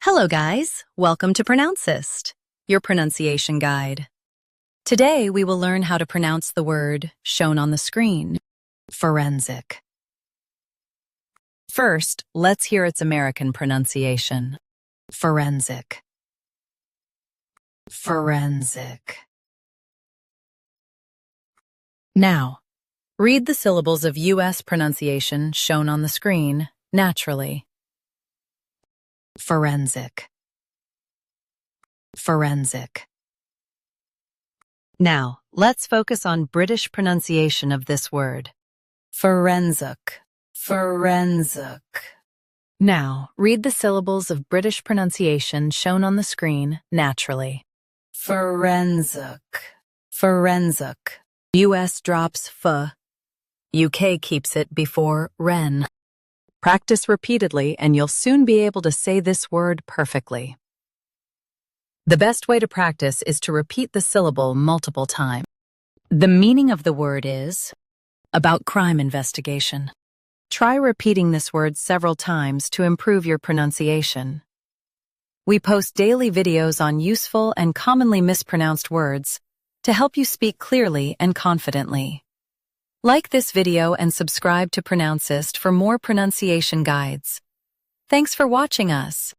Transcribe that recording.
Hello guys, welcome to Pronouncist, your pronunciation guide. Today we will learn how to pronounce the word shown on the screen, forensic. First, let's hear its American pronunciation. Forensic. Forensic. Now, read the syllables of U.S. pronunciation shown on the screen naturally. Forensic. Forensic. Now, let's focus on British pronunciation of this word. Forensic. Forensic. Now, read the syllables of British pronunciation shown on the screen naturally. Forensic. Forensic. US drops f. UK keeps it before ren. Practice repeatedly and you'll soon be able to say this word perfectly. The best way to practice is to repeat the syllable multiple times. The meaning of the word is about crime investigation. Try repeating this word several times to improve your pronunciation. We post daily videos on useful and commonly mispronounced words to help you speak clearly and confidently. Like this video and subscribe to Pronouncist for more pronunciation guides. Thanks for watching us.